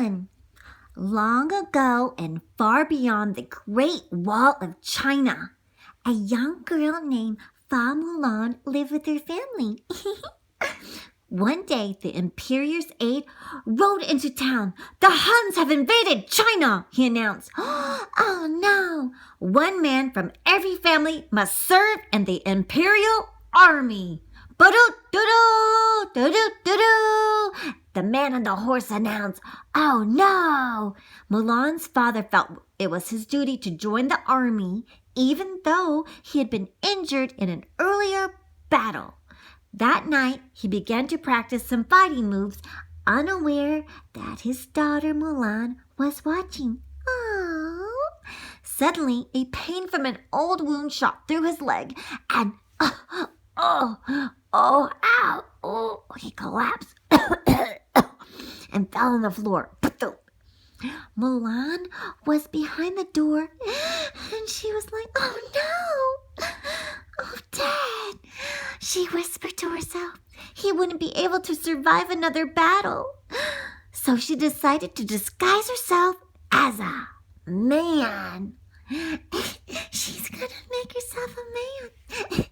Mulan. Long ago and far beyond the Great Wall of China, a young girl named Fa Mulan lived with her family. One day, the Emperor's aide rode into town. "The Huns have invaded China," he announced. "Oh no! One man from every family must serve in the Imperial Army." "Ba-do-do-do! Do-do-do-do!" the man on the horse announced. Oh no! Mulan's father felt it was his duty to join the army, even though he had been injured in an earlier battle. That night, he began to practice some fighting moves, unaware that his daughter Mulan was watching. Oh! Suddenly, a pain from an old wound shot through his leg, and he collapsed and fell on the floor. Mulan was behind the door, and she was like, "Oh no! Oh, Dad!" She whispered to herself. He wouldn't be able to survive another battle. So she decided to disguise herself as a man. She's gonna make herself a man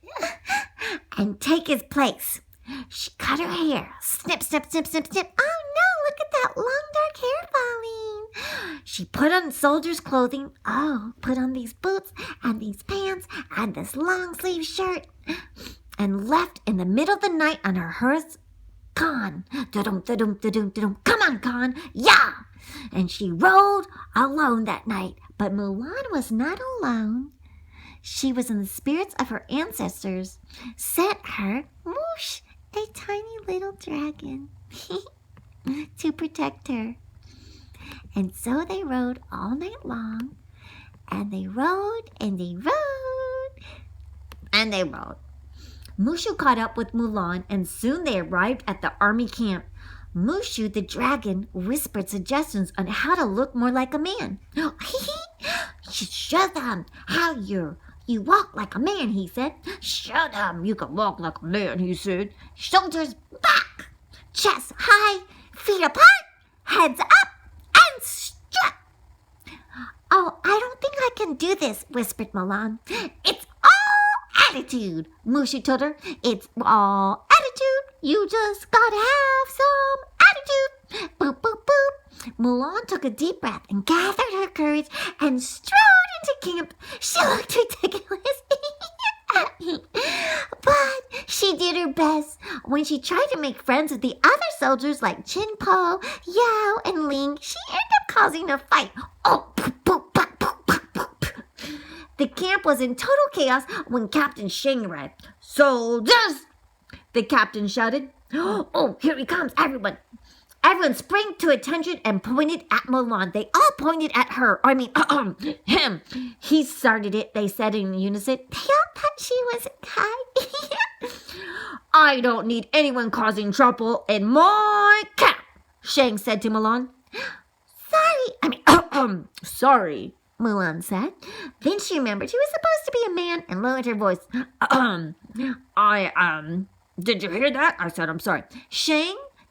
and take his place. She cut her hair. Snip, snip, snip, snip, snip. Oh no, look at that long dark hair falling. She put on soldier's clothing. Put on these boots and these pants and this long sleeve shirt, and left in the middle of the night on her horse. Khan. Da-dum, da-dum, da-dum, da-dum. Come on, Khan. Yeah! And she rode alone that night. But Mulan was not alone. She was in the spirits of her ancestors. Sent her, whoosh, a tiny little dragon to protect her. And so they rode all night long. And they rode, and they rode, and they rode. Mushu caught up with Mulan, and soon they arrived at the army camp. Mushu, the dragon, whispered suggestions on how to look more like a man. "Show them how you walk like a man," he said. "Show them you can walk like a man," he said. "Shoulders back, chest high, feet apart, heads up, and strut." "Oh, I don't think I can do this," whispered Mulan. "It's all attitude," Mushu told her. "It's all attitude. You just gotta have some attitude." Boop, boop, boop. Mulan took a deep breath and gathered her courage and strode into camp. She looked ridiculous. But she did her best. When she tried to make friends with the other soldiers like Chin Po, Yao, and Ling, she ended up causing a fight. The camp was in total chaos when Captain Shang arrived. "Soldiers!" the captain shouted. "Oh, here he comes, everyone." Everyone sprang to attention and pointed at Mulan. They all pointed at her. Him. "He started it," they said in unison. They all thought she was a guy. "I don't need anyone causing trouble in my camp," Shang said to Mulan. Sorry, Mulan said. Then she remembered she was supposed to be a man and lowered her voice. Did you hear that?" I said, "I'm sorry."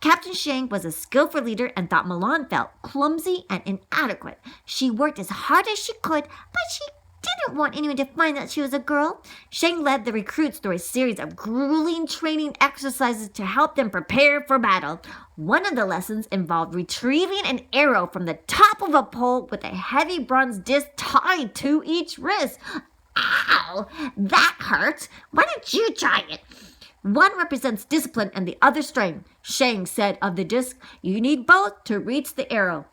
Captain Shang was a skillful leader and thought Mulan felt clumsy and inadequate. She worked as hard as she could, but she didn't want anyone to find that she was a girl. Shang led the recruits through a series of grueling training exercises to help them prepare for battle. One of the lessons involved retrieving an arrow from the top of a pole with a heavy bronze disc tied to each wrist. "Ow! That hurts. Why don't you try it?" "One represents discipline and the other strength," Shang said of the disc. "You need both to reach the arrow."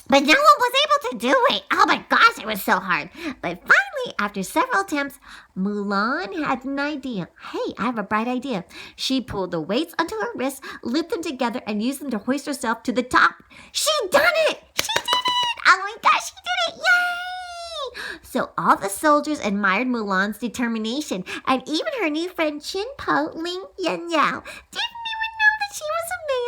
But no one was able to do it. Oh my gosh, it was so hard. But finally, after several attempts, Mulan had an idea. "Hey, I have a bright idea." She pulled the weights onto her wrists, looped them together, and used them to hoist herself to the top. She done it! She did it! Oh my gosh, she did it! Yay! So all the soldiers admired Mulan's determination, and even her new friend Chin Po, Ling, Yan Yao didn't even know that she was a man.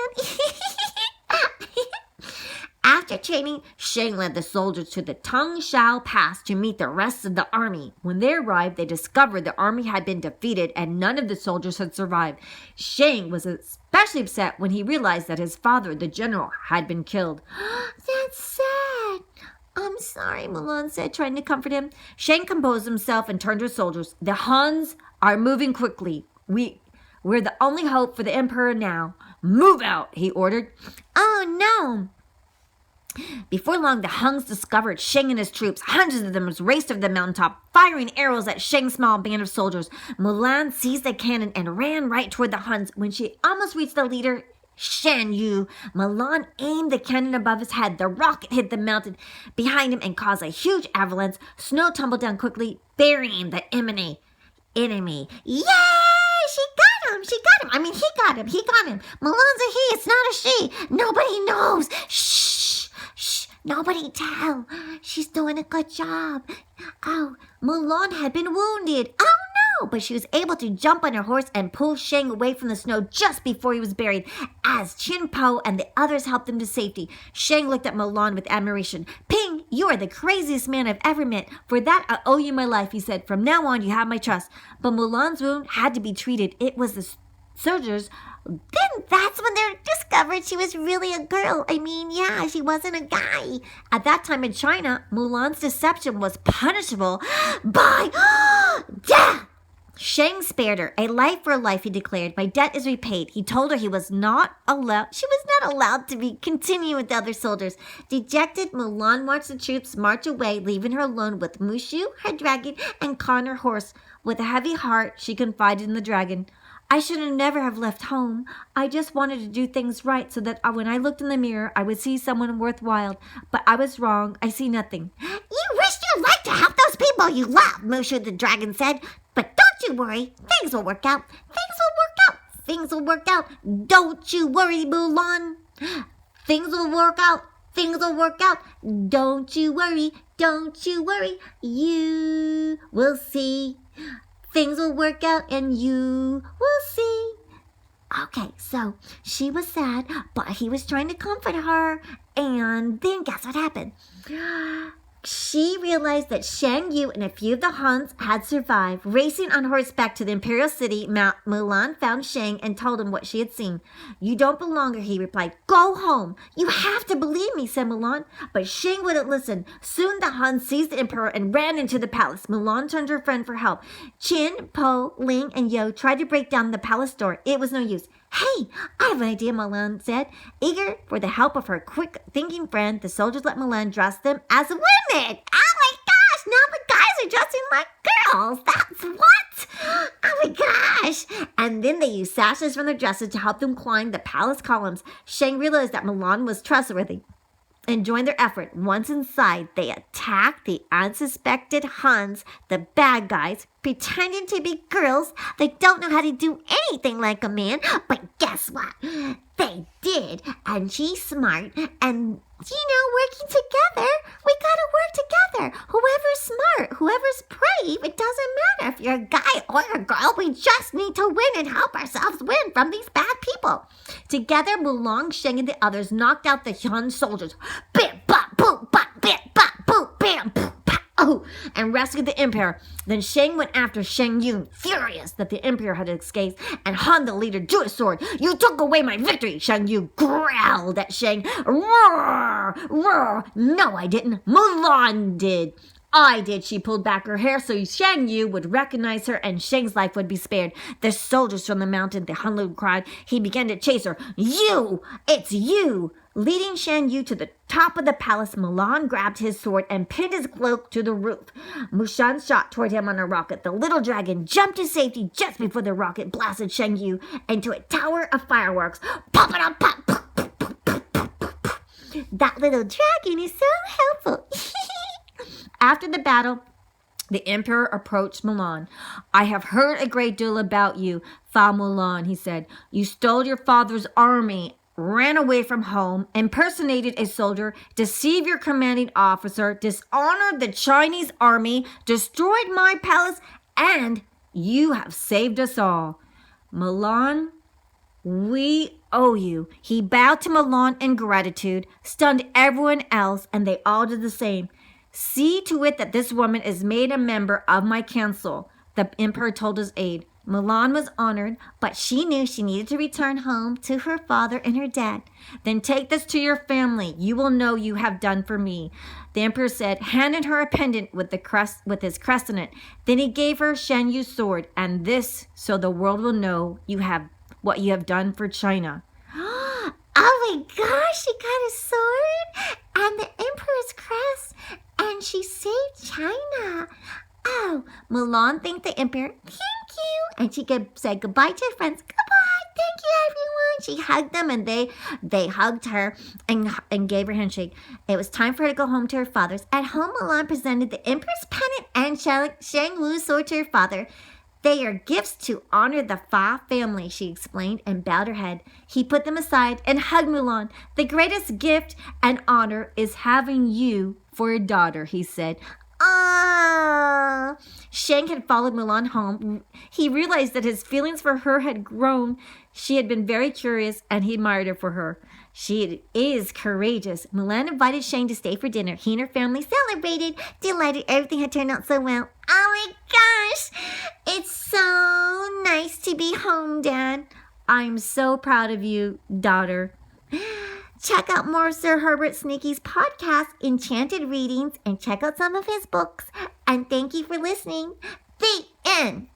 After training, Shang led the soldiers to the Tangshan Pass to meet the rest of the army. When they arrived, they discovered the army had been defeated and none of the soldiers had survived. Shang was especially upset when he realized that his father, the general, had been killed. That's sad. I'm sorry, Mulan said, trying to comfort him. Shang composed himself and turned to his soldiers. The Huns are moving quickly. We're the only hope for the emperor now. Move out, he ordered. Oh, no. Before long, the Huns discovered Shang and his troops. Hundreds of them raced over the mountaintop, firing arrows at Shang's small band of soldiers. Mulan seized the cannon and ran right toward the Huns. When she almost reached the leader, Shan Yu, Mulan aimed the cannon above his head. The rocket hit the mountain behind him and caused a huge avalanche. Snow tumbled down quickly, burying the enemy. Yay! She got him! She got him! I mean, he got him! He got him! Mulan's a he! It's not a she! Nobody knows! Shh! Shh! Nobody tell! She's doing a good job! Oh, Mulan had been wounded! Oh no! But she was able to jump on her horse and pull Shang away from the snow just before he was buried. As Chin Po and the others helped him to safety, Shang looked at Mulan with admiration. Ping, you are the craziest man I've ever met. For that, I owe you my life, he said. From now on, you have my trust. But Mulan's wound had to be treated. It was the soldiers. Then that's when they discovered she was really a girl. I mean, yeah, she wasn't a guy. At that time in China, Mulan's deception was punishable by death. Shang spared her. A life for a life, he declared. My debt is repaid. He told her she was not allowed to continue with the other soldiers. Dejected, Mulan watched the troops march away, leaving her alone with Mushu, her dragon, and Khan, her horse. With a heavy heart, she confided in the dragon. I should have never have left home. I just wanted to do things right so that when I looked in the mirror, I would see someone worthwhile. But I was wrong. I see nothing. You wished you'd like to help those people you love, Mushu the dragon said. But don't you worry. Things will work out. Things will work out. Things will work out. Don't you worry, Mulan. Things will work out. Things will work out. Don't you worry. Don't you worry. You will see. Things will work out and you will see. Okay, so she was sad, but he was trying to comfort her. And then guess what happened? She realized that Shang Yu and a few of the Huns had survived. Racing on horseback to the imperial city, Mulan found Shang and told him what she had seen. You don't belong here, he replied. Go home. You have to believe me, said Mulan. But Shang wouldn't listen. Soon the Huns seized the emperor and ran into the palace. Mulan turned to her friend for help. Qin, Po, Ling, and Yo tried to break down the palace door. It was no use. Hey, I have an idea, Mulan said. Eager for the help of her quick-thinking friend, the soldiers let Mulan dress them as women. Oh my gosh, now the guys are dressing like girls. That's what? Oh my gosh. And then they used sashes from their dresses to help them climb the palace columns. Shang realized that Mulan was trustworthy and joined their effort. Once inside, they attacked the unsuspected Huns, the bad guys, pretending to be girls. They don't know how to do anything like a man, but guess what? They did, and she's smart, and, working together, we gotta work together. Whoever's smart, whoever's brave, it doesn't matter if you're a guy or a girl. We just need to win and help ourselves win from these bad people. Together, Mulan, Shang, and the others knocked out the Hun soldiers. Bam, bop, boom, bop, bam, bop, boom, bam, boom, bop. Oh, and rescued the emperor. Then Shang went after Shang Yun, furious that the emperor had escaped, and Han, the leader, drew a sword. You took away my victory, Shang Yun growled at Shang. Roar, roar. No, I didn't. Mulan did. I did. She pulled back her hair so Shang Yu would recognize her and Shang's life would be spared. The soldiers from the mountain, the Hunlu cried. He began to chase her. You! It's you! Leading Shang Yu to the top of the palace, Mulan grabbed his sword and pinned his cloak to the roof. Mushan shot toward him on a rocket. The little dragon jumped to safety just before the rocket blasted Shang Yu into a tower of fireworks. Pop it up, pop, pop, pop, pop, pop, pop, pop. That little dragon is so helpful. After the battle, the emperor approached Mulan. I have heard a great deal about you, Fa Mulan, he said. You stole your father's army, ran away from home, impersonated a soldier, deceived your commanding officer, dishonored the Chinese army, destroyed my palace, and you have saved us all. Mulan, we owe you. He bowed to Mulan in gratitude, stunned everyone else, and they all did the same. See to it that this woman is made a member of my council, the emperor told his aide. Mulan was honored, but she knew she needed to return home to her father and her dad. Then take this to your family. You will know you have done for me. The emperor said, handed her a pendant with his crest on it. Then he gave her Shen Yu's sword, and this so the world will know what you have done for China. Oh my gosh, she got a sword and the emperor's crest, and she saved China. Oh, Mulan thanked the emperor. Thank you. And she said goodbye to her friends. Goodbye. Thank you, everyone. She hugged them, and they hugged her and gave her a handshake. It was time for her to go home to her father's. At home, Mulan presented the emperor's pendant and Shang Wu's sword to her father. They are gifts to honor the Fa family, she explained, and bowed her head. He put them aside and hugged Mulan. The greatest gift and honor is having you for a daughter, he said. Ah! Shang had followed Mulan home. He realized that his feelings for her had grown. She had been very curious, and he admired her for her. She is courageous. Mulan invited Shang to stay for dinner. He and her family celebrated, delighted everything had turned out so well. Oh my gosh, it's so nice to be home, Dad. I'm so proud of you, daughter. Check out more Sir Herbert Sneaky's podcast, Enchanted Readings, and check out some of his books. And thank you for listening. The end.